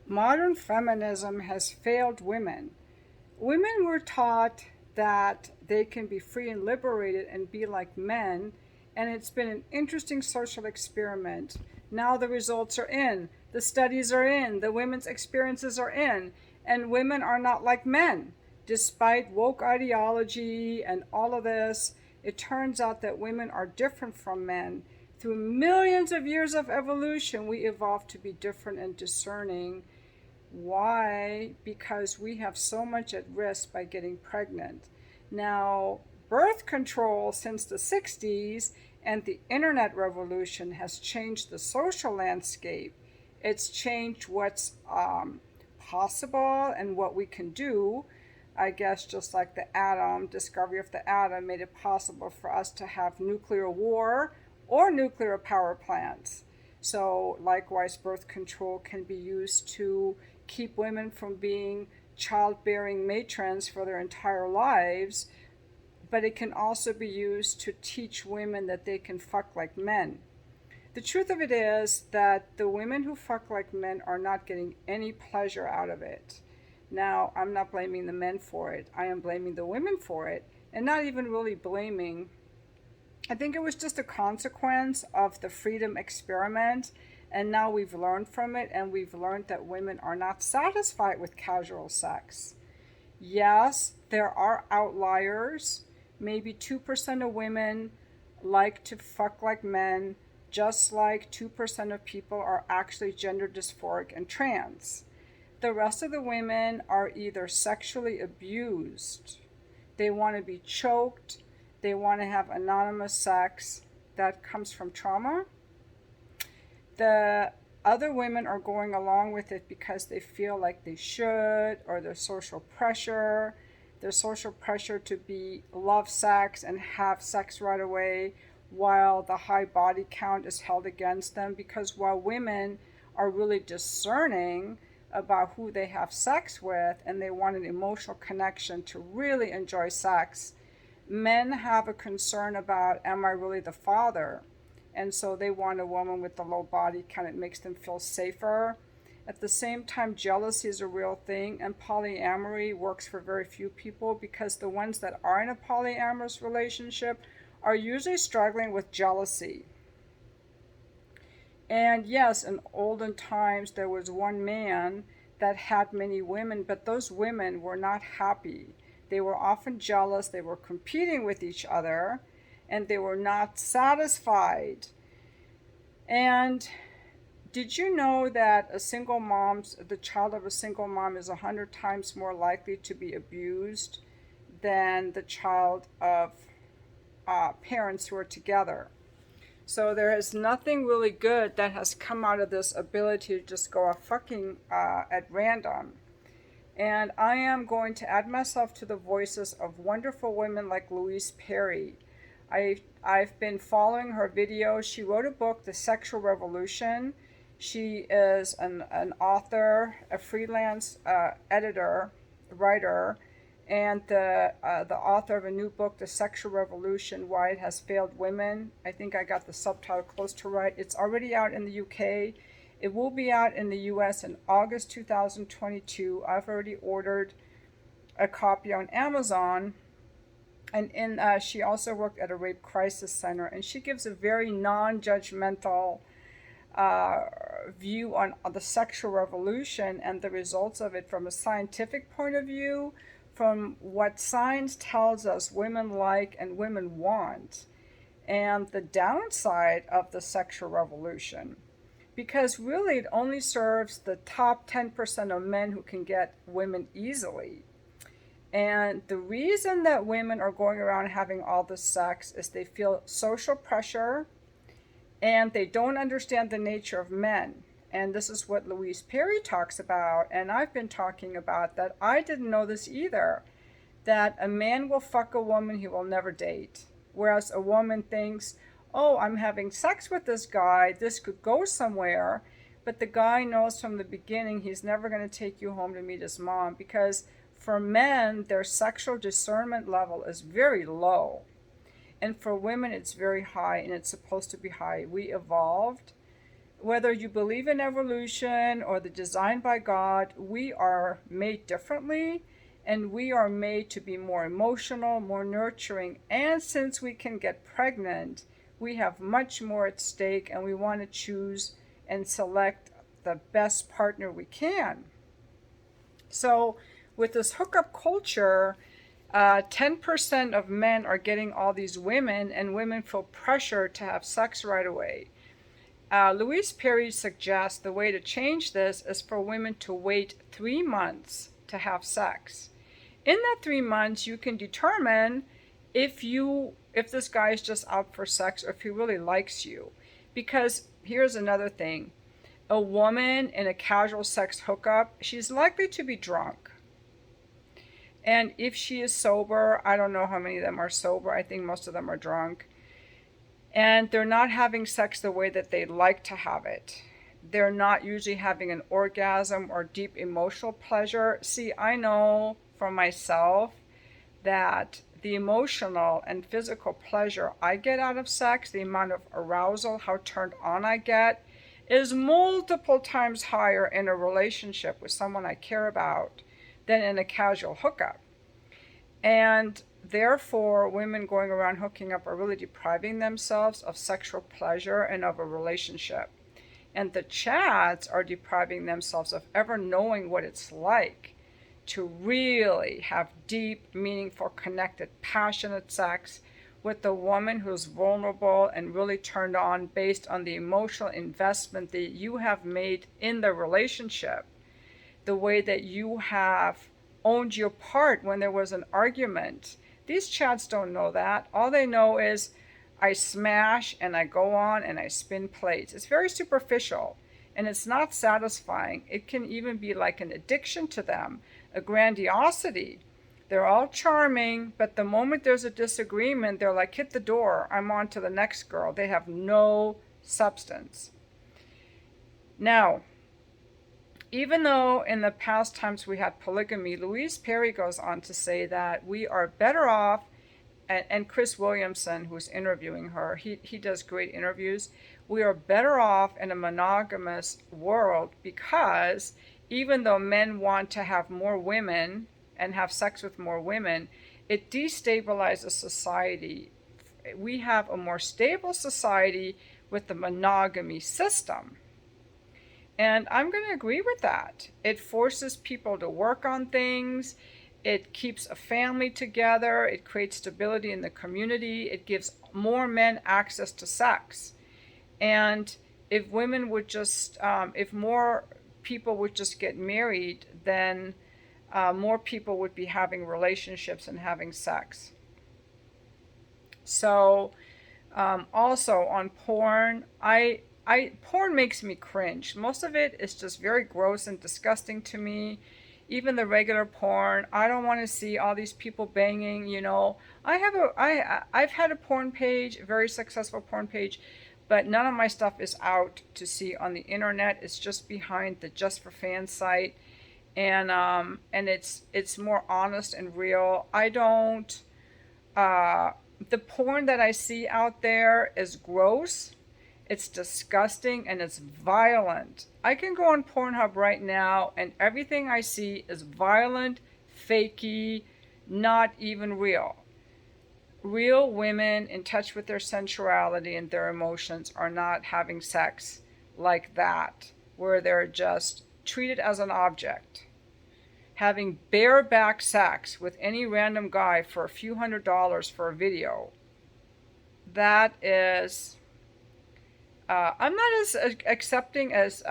Modern feminism has failed women. Women were taught that they can be free and liberated and be like men, and it's been an interesting social experiment. Now the results are in, the studies are in, the women's experiences are in, and women are not like men. Despite woke ideology and all of this, it turns out that women are different from men. Through millions of years of evolution, we evolved to be different and discerning. Why? Because we have so much at risk by getting pregnant. Now, birth control since the 60s and the internet revolution has changed the social landscape. It's changed what's possible and what we can do. I guess just like the atom, discovery of the atom made it possible for us to have nuclear war or nuclear power plants. So, likewise, birth control can be used to keep women from being childbearing matrons for their entire lives, but it can also be used to teach women that they can fuck like men. The truth of it is that the women who fuck like men are not getting any pleasure out of it. Now, I'm not blaming the men for it, I am blaming the women for it, and not even really blaming. I think it was just a consequence of the freedom experiment, and now we've learned from it, and we've learned that women are not satisfied with casual sex. Yes, there are outliers. Maybe 2% of women like to fuck like men, just like 2% of people are actually gender dysphoric and trans. The rest of the women are either sexually abused, they want to be choked, they want to have anonymous sex that comes from trauma. The other women are going along with it because they feel like they should, or there's social pressure. There's social pressure to be love sex and have sex right away, while the high body count is held against them, because while women are really discerning about who they have sex with and they want an emotional connection to really enjoy sex, men have a concern about, am I really the father? And so they want a woman with the low body count. It makes them feel safer. At the same time, jealousy is a real thing, and polyamory works for very few people, because the ones that are in a polyamorous relationship are usually struggling with jealousy. And yes, in olden times, there was one man that had many women, but those women were not happy. They were often jealous, they were competing with each other, and they were not satisfied. And did you know that the child of a single mom is 100 times more likely to be abused than the child of parents who are together? So there is nothing really good that has come out of this ability to just go off fucking at random. And I am going to add myself to the voices of wonderful women like Louise Perry. I've been following her videos. She wrote a book, The Sexual Revolution. She is an author, a freelance editor, writer, and the author of a new book, The Sexual Revolution, Why It Has Failed Women. I think I got the subtitle close to right. It's already out in the UK. It will be out in the US in August 2022. I've already ordered a copy on Amazon. And she also worked at a rape crisis center, and she gives a very non-judgmental view on the sexual revolution and the results of it from a scientific point of view, from what science tells us women like and women want, and the downside of the sexual revolution. Because really, it only serves the top 10% of men who can get women easily. And the reason that women are going around having all this sex is they feel social pressure and they don't understand the nature of men. And this is what Louise Perry talks about, and I've been talking about that. I didn't know this either, that a man will fuck a woman he will never date. Whereas a woman thinks, oh, I'm having sex with this guy, this could go somewhere. But the guy knows from the beginning he's never going to take you home to meet his mom, because for men, their sexual discernment level is very low. And for women, it's very high, and it's supposed to be high. We evolved Whether you believe in evolution or the design by God, we are made differently, and we are made to be more emotional, more nurturing. And since we can get pregnant, we have much more at stake, and we want to choose and select the best partner we can. So, with this hookup culture, 10% of men are getting all these women, and women feel pressure to have sex right away. Louise Perry suggests the way to change this is for women to wait 3 months to have sex. In that 3 months, you can determine if this guy is just out for sex or if he really likes you. Because here's another thing. A woman in a casual sex hookup, she's likely to be drunk. And if she is sober, I don't know how many of them are sober. I think most of them are drunk. And they're not having sex the way that they'd like to have it. They're not usually having an orgasm or deep emotional pleasure. See, I know for myself that the emotional and physical pleasure I get out of sex, the amount of arousal, how turned on I get, is multiple times higher in a relationship with someone I care about than in a casual hookup. And therefore, women going around hooking up are really depriving themselves of sexual pleasure and of a relationship. And the chads are depriving themselves of ever knowing what it's like to really have deep, meaningful, connected, passionate sex with the woman who's vulnerable and really turned on based on the emotional investment that you have made in the relationship, the way that you have owned your part when there was an argument. These chads don't know that. All they know is I smash and I go on and I spin plates. It's very superficial and it's not satisfying. It can even be like an addiction to them, a grandiosity. They're all charming, but the moment there's a disagreement, they're like, hit the door, I'm on to the next girl. They have no substance. Now, even though in the past times we had polygamy, Louise Perry goes on to say that we are better off, and Chris Williamson, who's interviewing her, he does great interviews, we are better off in a monogamous world because even though men want to have more women and have sex with more women, it destabilizes society. We have a more stable society with the monogamy system. And I'm going to agree with that. It forces people to work on things. It keeps a family together. It creates stability in the community. It gives more men access to sex. And if women would just, if more people would just get married, then more people would be having relationships and having sex. So, also on porn, porn makes me cringe. Most of it is just very gross and disgusting to me. Even the regular porn, I don't want to see all these people banging. I've had a porn page, a very successful porn page, but none of my stuff is out to see on the internet. It's just behind the Just for Fans site, and it's more honest and real. I don't. The porn that I see out there is gross. It's disgusting and it's violent. I can go on Pornhub right now and everything I see is violent, fakey, not even real. Real women in touch with their sensuality and their emotions are not having sex like that, where they're just treated as an object. Having bareback sex with any random guy for a few $100s for a video, that is... I'm not as accepting as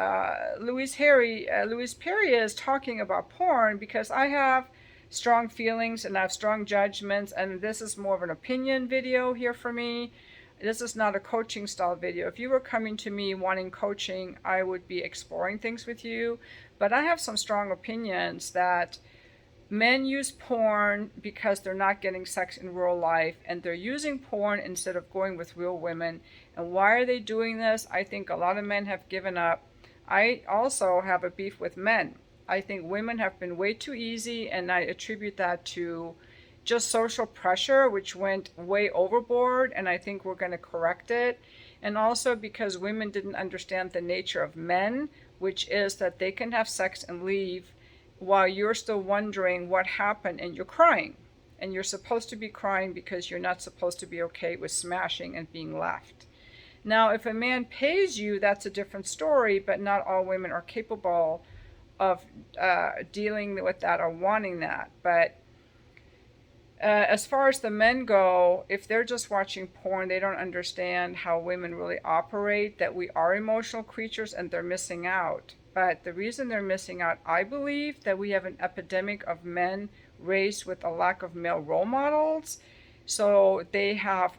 Louise Perry is talking about porn, because I have strong feelings and I have strong judgments, and this is more of an opinion video here for me. This is not a coaching style video. If you were coming to me wanting coaching, I would be exploring things with you, but I have some strong opinions that men use porn because they're not getting sex in real life, and they're using porn instead of going with real women. And why are they doing this? I think a lot of men have given up. I also have a beef with men. I think women have been way too easy, and I attribute that to just social pressure, which went way overboard, and I think we're going to correct it. And also because women didn't understand the nature of men, which is that they can have sex and leave while you're still wondering what happened and you're crying. And you're supposed to be crying because you're not supposed to be okay with smashing and being left. Now, if a man pays you, that's a different story, but not all women are capable of dealing with that or wanting that. But as far as the men go, if they're just watching porn, they don't understand how women really operate, that we are emotional creatures, and they're missing out. But the reason they're missing out, I believe, that we have an epidemic of men raised with a lack of male role models. So they have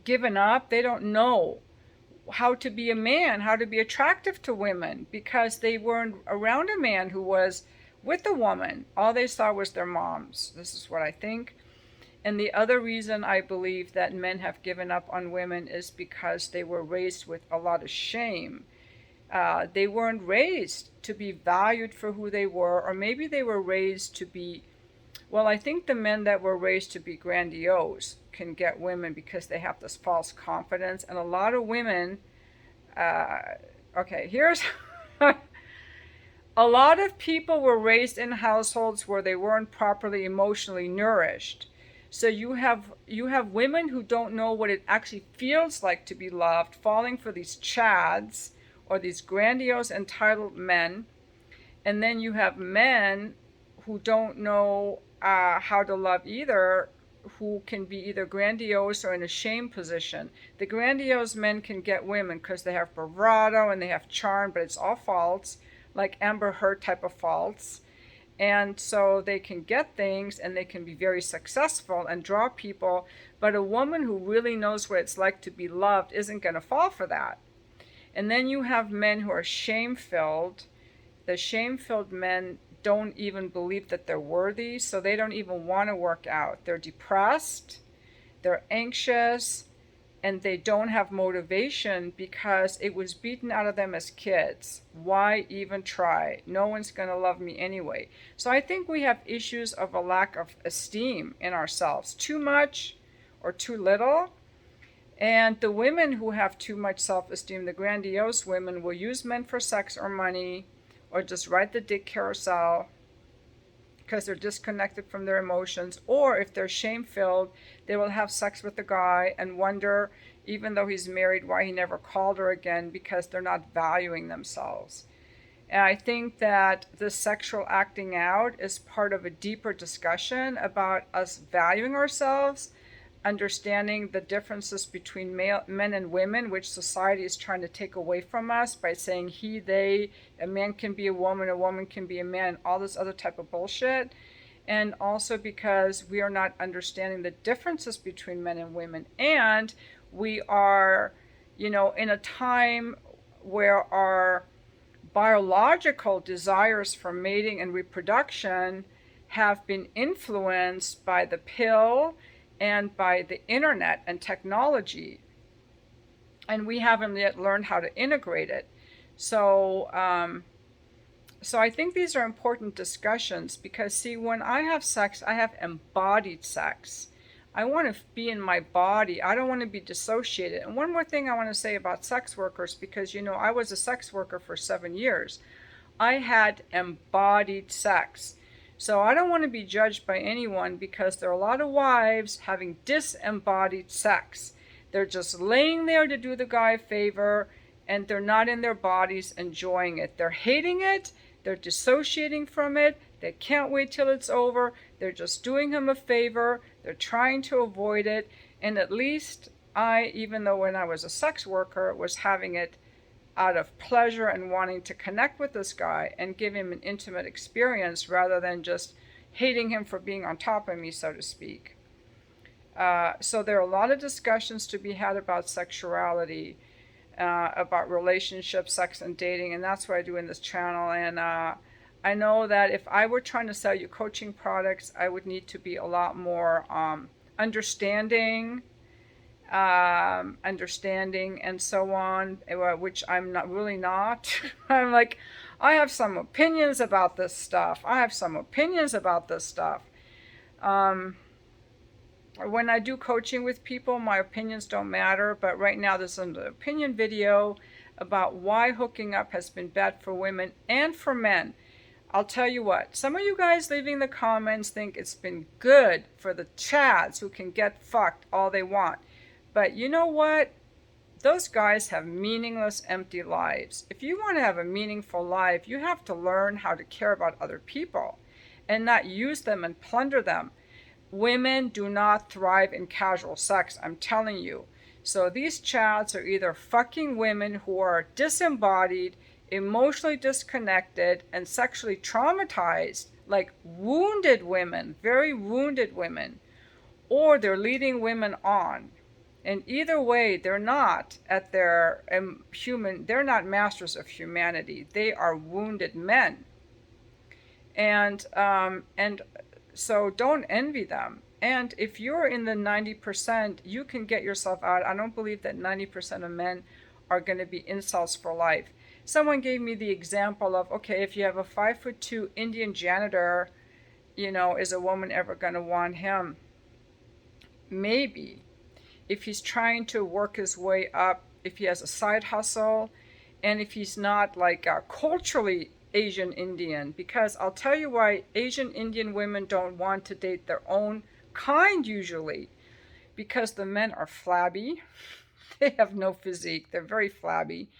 given up. They don't know how to be a man, how to be attractive to women, because they weren't around a man who was with a woman. All they saw was their moms. This is what I think. And the other reason I believe that men have given up on women is because they were raised with a lot of shame. They weren't raised to be valued for who they were, or maybe they were raised to be, well, I think the men that were raised to be grandiose can get women because they have this false confidence. And a lot of women, here's a lot of people were raised in households where they weren't properly emotionally nourished. So you have women who don't know what it actually feels like to be loved, falling for these chads or these grandiose entitled men. And then you have men who don't know how to love either, who can be either grandiose or in a shame position. The grandiose men can get women because they have bravado and they have charm, but it's all false, like Amber Heard type of false. And so they can get things and they can be very successful and draw people, but a woman who really knows what it's like to be loved isn't going to fall for that. And then you have men who are shame-filled. The shame-filled men don't even believe that they're worthy, so they don't even want to work out. They're depressed, they're anxious, and they don't have motivation because it was beaten out of them as kids. Why even try? No one's going to love me anyway. So I think we have issues of a lack of esteem in ourselves, too much or too little. And the women who have too much self-esteem, the grandiose women, will use men for sex or money, or just ride the dick carousel because they're disconnected from their emotions. Or if they're shame-filled, they will have sex with the guy and wonder, even though he's married, why he never called her again, because they're not valuing themselves. And I think that the sexual acting out is part of a deeper discussion about us valuing ourselves, understanding the differences between men and women, which society is trying to take away from us by saying he, they, a man can be a woman can be a man, and all this other type of bullshit. And also because we are not understanding the differences between men and women. And we are, in a time where our biological desires for mating and reproduction have been influenced by the pill and by the internet and technology, and we haven't yet learned how to integrate it. So I think these are important discussions because, see, when I have sex, I have embodied sex. I want to be in my body. I don't want to be dissociated. And one more thing I want to say about sex workers, because, I was a sex worker for 7 years. I had embodied sex. So I don't want to be judged by anyone because there are a lot of wives having disembodied sex. They're just laying there to do the guy a favor, and they're not in their bodies enjoying it. They're hating it. They're dissociating from it. They can't wait till it's over. They're just doing him a favor. They're trying to avoid it. And at least I, even though when I was a sex worker, was having it out of pleasure and wanting to connect with this guy and give him an intimate experience rather than just hating him for being on top of me, so to speak. So there are a lot of discussions to be had about sexuality, about relationships, sex, and dating, and that's what I do in this channel. And I know that if I were trying to sell you coaching products, I would need to be a lot more understanding and so on, which I'm not really not. I'm like, I have some opinions about this stuff. when I do coaching with people, my opinions don't matter, but right now there's an opinion video about why hooking up has been bad for women and for men. I'll tell you what, some of you guys leaving the comments think it's been good for the chads who can get fucked all they want. But you know what? Those guys have meaningless, empty lives. If you want to have a meaningful life, you have to learn how to care about other people and not use them and plunder them. Women do not thrive in casual sex, I'm telling you. So these chads are either fucking women who are disembodied, emotionally disconnected, and sexually traumatized, like wounded women, very wounded women, or they're leading women on. And either way, they're not at their they're not masters of humanity. They are wounded men. And so don't envy them. And if you're in the 90%, you can get yourself out. I don't believe that 90% of men are going to be incels for life. Someone gave me the example of, okay, if you have a 5'2" Indian janitor, is a woman ever going to want him? Maybe. If he's trying to work his way up, if he has a side hustle, and if he's not like culturally Asian Indian, because I'll tell you why Asian Indian women don't want to date their own kind usually, because the men are flabby, they have no physique, they're very flabby,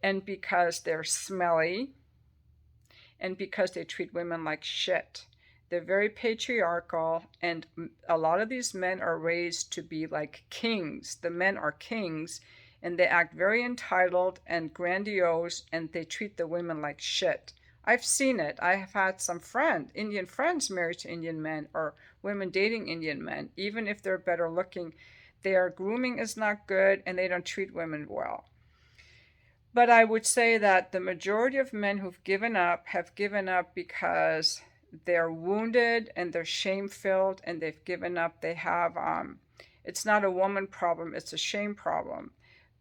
and because they're smelly, and because they treat women like shit. They're very patriarchal, and a lot of these men are raised to be like kings. The men are kings, and they act very entitled and grandiose, and they treat the women like shit. I've seen it. I have had some Indian friends married to Indian men, or women dating Indian men. Even if they're better looking, their grooming is not good, and they don't treat women well. But I would say that the majority of men who've given up have given up because they're wounded and they're shame-filled, and they've given up. They have, it's not a woman problem, it's a shame problem.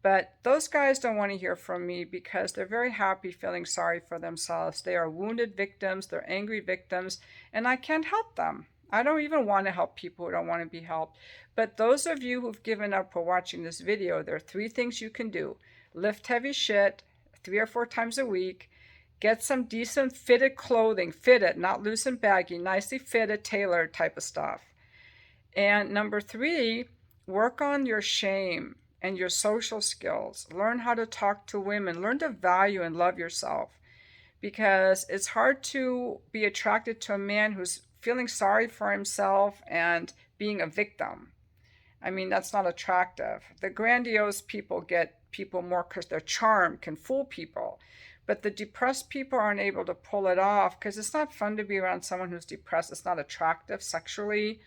But those guys don't want to hear from me because they're very happy feeling sorry for themselves. They are wounded victims, they're angry victims, and I can't help them. I don't even want to help people who don't want to be helped. But those of you who've given up for watching this video, there are 3 things you can do. Lift heavy shit 3 or 4 times a week. Get some decent fitted clothing, fitted, not loose and baggy, nicely fitted, tailored type of stuff. And number 3, work on your shame and your social skills. Learn how to talk to women. Learn to value and love yourself. Because it's hard to be attracted to a man who's feeling sorry for himself and being a victim. I mean, that's not attractive. The grandiose people get people more because their charm can fool people. But the depressed people aren't able to pull it off because it's not fun to be around someone who's depressed. It's not attractive sexually.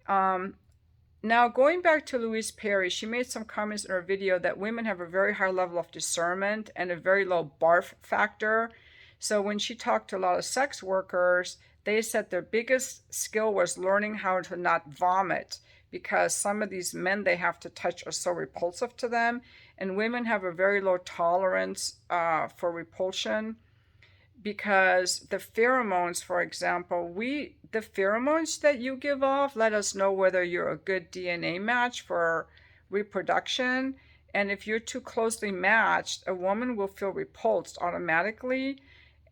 Now, going back to Louise Perry, she made some comments in her video that women have a very high level of discernment and a very low barf factor. So when she talked to a lot of sex workers, they said their biggest skill was learning how to not vomit, because some of these men they have to touch are so repulsive to them. And women have a very low tolerance for repulsion, because the pheromones, for example, the pheromones that you give off let us know whether you're a good DNA match for reproduction. And if you're too closely matched, a woman will feel repulsed automatically.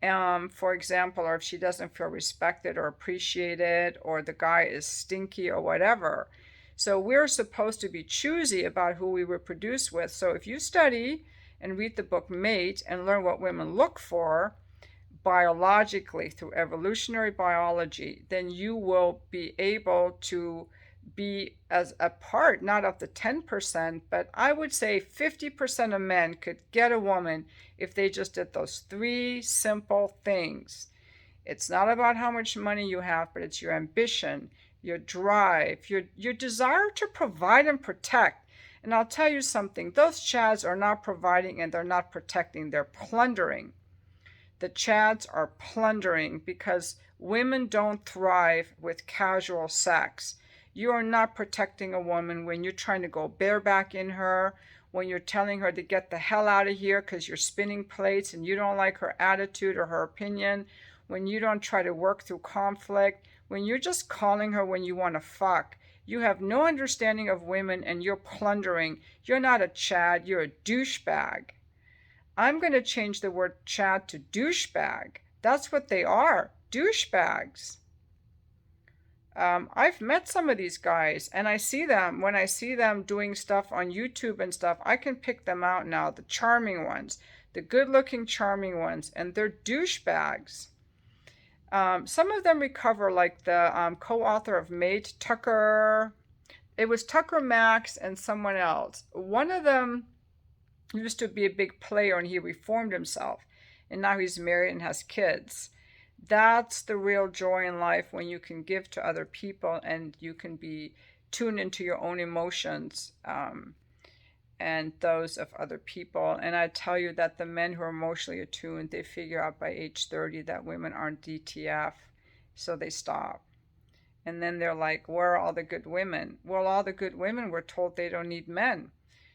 For example, or if she doesn't feel respected or appreciated, or the guy is stinky or whatever. So we're supposed to be choosy about who we reproduce with. So if you study and read the book Mate and learn what women look for biologically through evolutionary biology, then you will be able to be as a part, not of the 10%, but I would say 50% of men could get a woman if they just did those 3 simple things. It's not about how much money you have, but it's your ambition, your drive, your desire to provide and protect. And I'll tell you something, those chads are not providing and they're not protecting, they're plundering. The chads are plundering because women don't thrive with casual sex. You are not protecting a woman when you're trying to go bareback in her, when you're telling her to get the hell out of here because you're spinning plates and you don't like her attitude or her opinion, when you don't try to work through conflict, when you're just calling her when you want to fuck. You have no understanding of women and you're plundering. You're not a Chad, you're a douchebag. I'm going to change the word Chad to douchebag. That's what they are, douchebags. I've met some of these guys, and I see them when I see them doing stuff on YouTube and stuff. I can pick them out now, the charming ones, the good-looking charming ones, and they're douchebags. Some of them recover, like the co-author of Mate, Tucker. It was Tucker Max and someone else. One of them used to be a big player, and he reformed himself, and now he's married and has kids. That's the real joy in life, when you can give to other people and you can be tuned into your own emotions and those of other people. And I tell you that the men who are emotionally attuned, they figure out by age 30 that women aren't DTF, so they stop. And then they're like, where are all the good women? Well, all the good women were told they don't need men.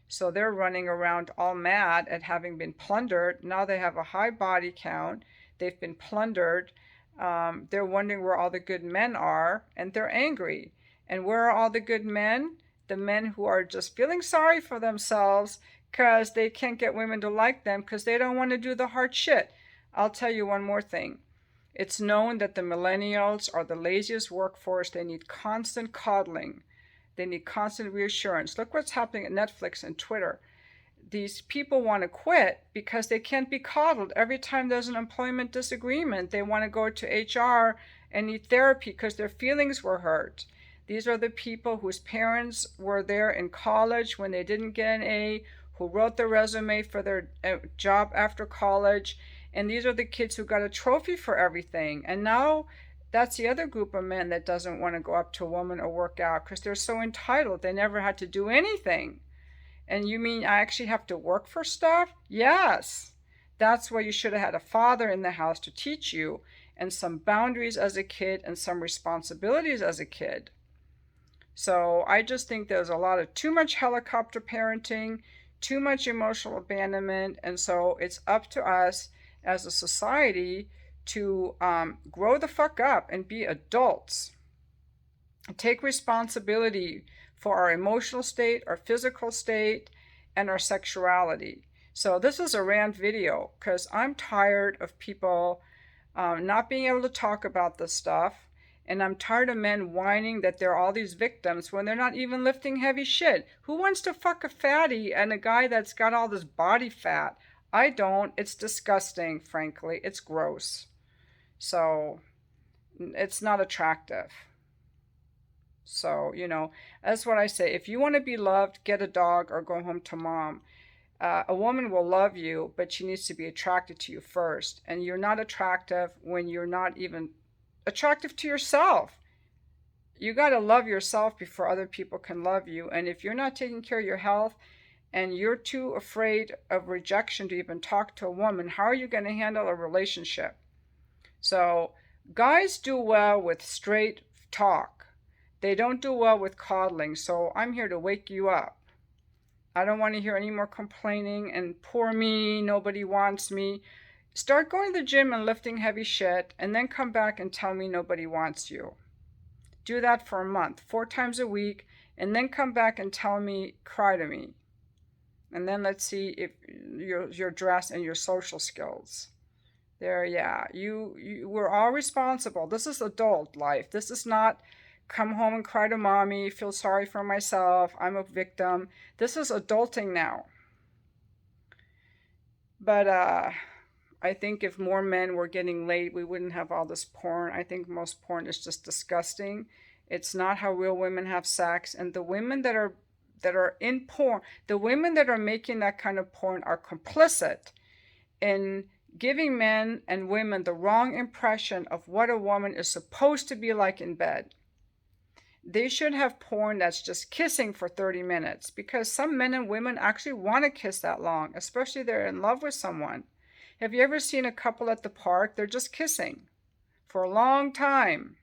So they're running around all mad at having been plundered. Now they have a high body count. They've been plundered. They're wondering where all the good men are, and they're angry. And where are all the good men? The men who are just feeling sorry for themselves because they can't get women to like them because they don't want to do the hard shit. I'll tell you one more thing. It's known that the millennials are the laziest workforce. They need constant coddling. They need constant reassurance. Look what's happening at Netflix and Twitter. These people want to quit because they can't be coddled. Every time there's an employment disagreement, they want to go to HR and need therapy because their feelings were hurt. These are the people whose parents were there in college when they didn't get an A, who wrote the resume for their job after college, and these are the kids who got a trophy for everything. And now that's the other group of men that doesn't want to go up to a woman or work out because they're so entitled. They never had to do anything. And you mean I actually have to work for stuff? Yes. That's why you should have had a father in the house to teach you, and some boundaries as a kid and some responsibilities as a kid. So I just think there's a lot of too much helicopter parenting, too much emotional abandonment, and so it's up to us as a society to grow the fuck up and be adults. Take responsibility for our emotional state, our physical state, and our sexuality. So this is a rant video because I'm tired of people not being able to talk about this stuff, and I'm tired of men whining that they're all these victims when they're not even lifting heavy shit. Who wants to fuck a fatty and a guy that's got all this body fat? I don't. It's disgusting, frankly. It's gross. So it's not attractive. So, that's what I say. If you want to be loved, get a dog or go home to mom. A woman will love you, but she needs to be attracted to you first. And you're not attractive when you're not even attractive to yourself. You got to love yourself before other people can love you. And if you're not taking care of your health and you're too afraid of rejection to even talk to a woman, how are you going to handle a relationship? So guys do well with straight talk. They don't do well with coddling, so I'm here to wake you up. I don't want to hear any more complaining and poor me, nobody wants me. Start going to the gym and lifting heavy shit, and then come back and tell me nobody wants you. Do that for a month, 4 times a week, and then come back and tell me, cry to me. And then let's see if your dress and your social skills. There, yeah, we're all responsible. This is adult life. This is not come home and cry to mommy, feel sorry for myself, I'm a victim. This is adulting now. But I think if more men were getting laid, we wouldn't have all this porn. I think most porn is just disgusting. It's not how real women have sex. And the women that are in porn, the women that are making that kind of porn are complicit in giving men and women the wrong impression of what a woman is supposed to be like in bed. They should have porn that's just kissing for 30 minutes because some men and women actually want to kiss that long, especially if they're in love with someone. Have you ever seen a couple at the park? They're just kissing for a long time.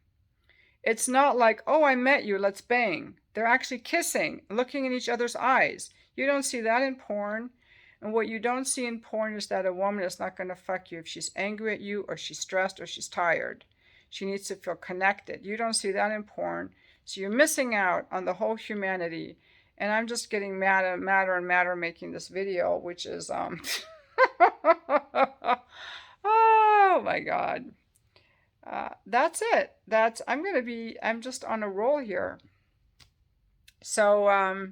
It's not like, oh, I met you, let's bang. They're actually kissing, looking in each other's eyes. You don't see that in porn. And what you don't see in porn is that a woman is not going to fuck you if she's angry at you or she's stressed or she's tired. She needs to feel connected. You don't see that in porn. So you're missing out on the whole humanity. And I'm just getting madder and madder making this video, which is, oh my God. That's it. I'm just on a roll here. So,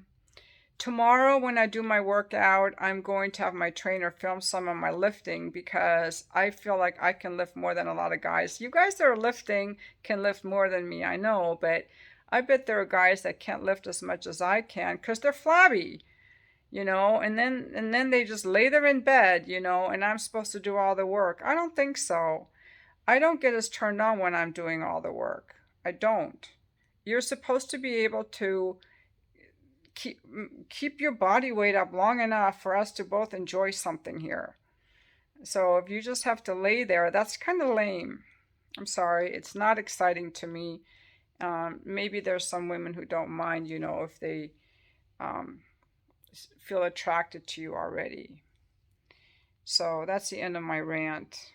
tomorrow when I do my workout, I'm going to have my trainer film some of my lifting because I feel like I can lift more than a lot of guys. You guys that are lifting can lift more than me, I know, but I bet there are guys that can't lift as much as I can because they're flabby, and then they just lay there in bed, and I'm supposed to do all the work. I don't think so. I don't get as turned on when I'm doing all the work. I don't. You're supposed to be able to keep your body weight up long enough for us to both enjoy something here. So if you just have to lay there, that's kind of lame. I'm sorry, it's not exciting to me. Maybe there's some women who don't mind, if they feel attracted to you already. So that's the end of my rant.